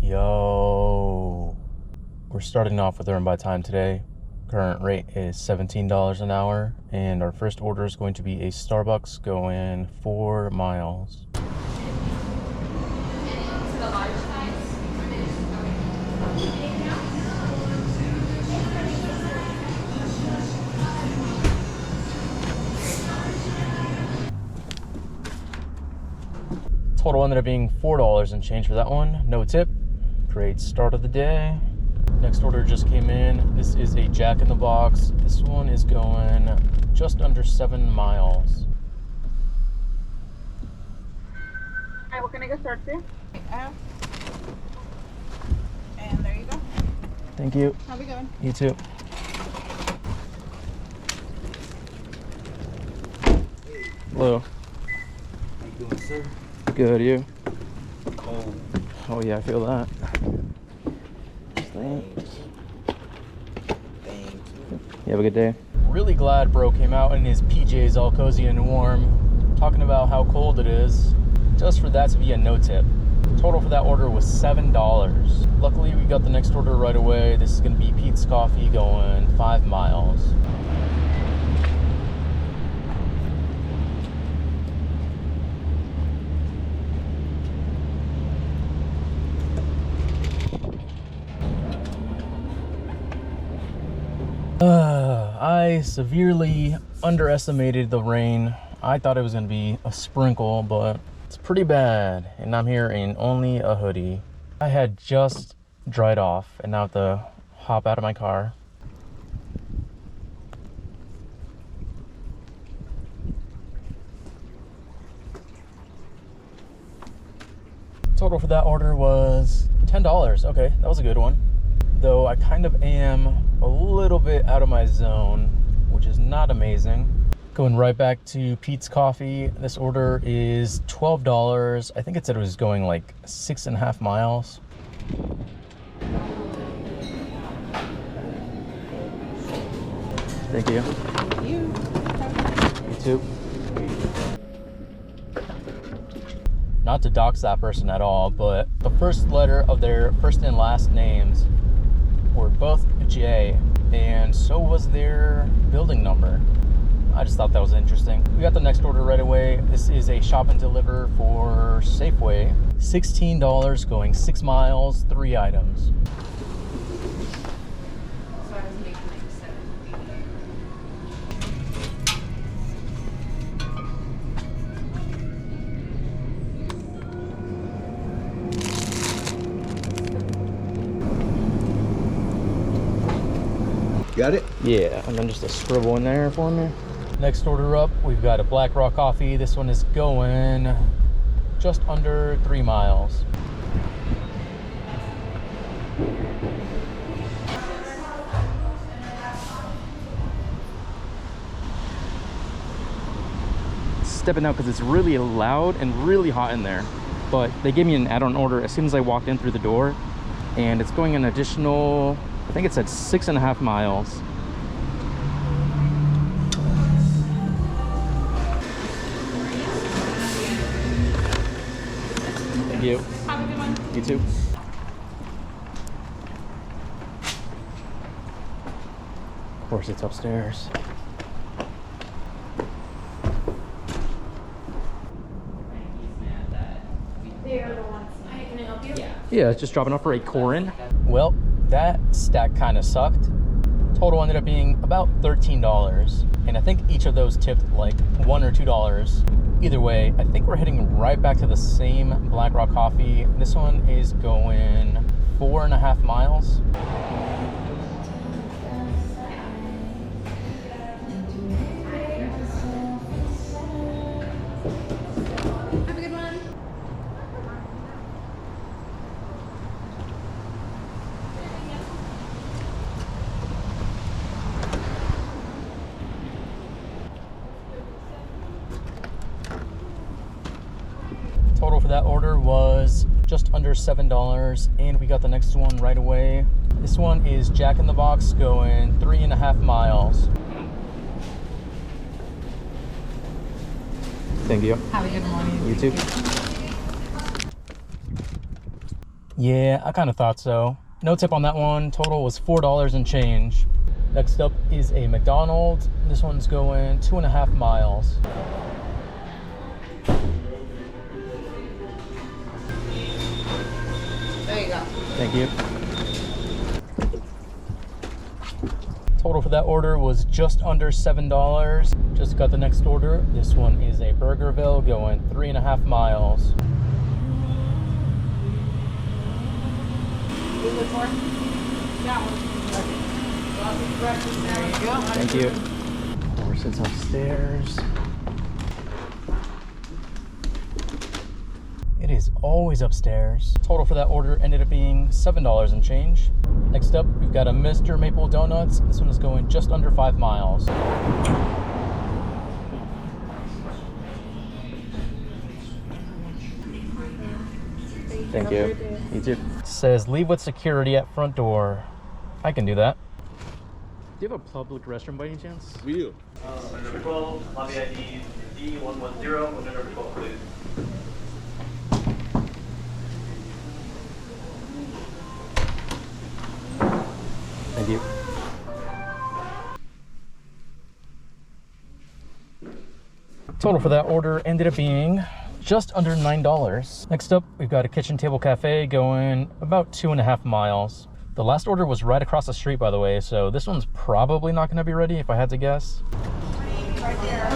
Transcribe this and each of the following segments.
Yo, we're starting off with Earn by Time today. Current rate is $17 an hour, and our first order is going to be a Starbucks going 4 miles. Total ended up being $4 and change for that one. No tip. Great start of the day. Next order just came in. This is a Jack in the Box. This one is going just under 7 miles. Hi, what can I get started for? And there you go. Thank you. Have a good one. You too. Hello. How you doing, sir? Good, you? Oh, Oh yeah, I feel that. Thanks. thank you. You have a good day. Really glad bro came out in his PJs all cozy and warm, talking about how cold it is, just for that to be a no tip. Total for that order was $7. Luckily we got the next order right away. This is gonna be Pete's Coffee going 5 miles. I severely underestimated the rain. I thought it was gonna be a sprinkle, but it's pretty bad, and I'm here in only a hoodie. I had just dried off, and now I have to hop out of my car. Total for that order was $10. Okay, that was a good one. Though I kind of am a little bit out of my zone, which is not amazing. Going right back to Pete's Coffee. This order is $12. I think it said it was going like 6.5 miles. Thank you. You. You too. Not to dox that person at all, but the first letter of their first and last names were both J, and so was their building number. I just thought that was interesting. We got the next order right away. This is a shop and deliver for Safeway. $16 going 6 miles, 3 items. So I was making like 7. Got it? Yeah, and then just a scribble in there for me. Next order up, we've got a Black Rock Coffee. This one is going just under 3 miles. Stepping out because it's really loud and really hot in there. But they gave me an add-on order as soon as I walked in through the door, and it's going an additional, I think it said 6.5 miles. Thank you. Have a good one. You too. Of course, it's upstairs. They're the ones. Hi, can I help you? Yeah. Yeah, just dropping off for a Corin. Well, that stack kind of sucked. Total ended up being about $13, and I think each of those tipped like $1 or $2. Either way, I think we're heading right back to the same Black Rock Coffee. This one is going 4.5 miles. Have a good one. Total for that order was just under $7, and we got the next one right away. This one is Jack in the Box going 3.5 miles. Thank you. Have a good morning. You too. Yeah, I kind of thought so. No tip on that one. Total was $4 and change. Next up is a McDonald's. This one's going 2.5 miles. There you go. Thank you. Total for that order was just under $7. Just got the next order. This one is a Burgerville going 3.5 miles. Which one? That one. There you go. Thank you. Ever since upstairs. It is always upstairs. Total for that order ended up being $7 and change. Next up, we've got a Mr. Maple Donuts. This one is going just under 5 miles. Thank you. You too. Says leave with security at front door. I can do that. Do you have a public restroom by any chance? We do. Number 12, lobby ID D110, window number 12, please. Thank you. Total for that order ended up being just under $9. Next up, we've got a kitchen table cafe going about 2.5 miles. The last order was right across the street, by the way, so this one's probably not going to be ready if I had to guess. Right there.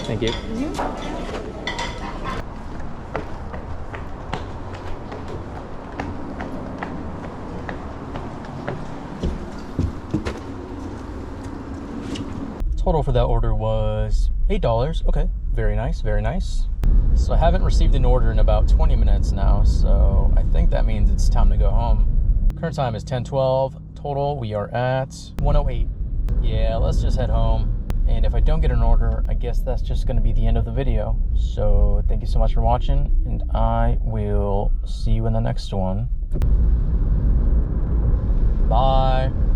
Thank you. Total for that order was $8. Okay, very nice, very nice. So I haven't received an order in about 20 minutes now, so I think that means it's time to go home. Current time is 10:12. Total, we are at 1:08. Yeah, let's just head home. And if I don't get an order, I guess that's just going to be the end of the video. So thank you so much for watching, and I will see you in the next one. Bye.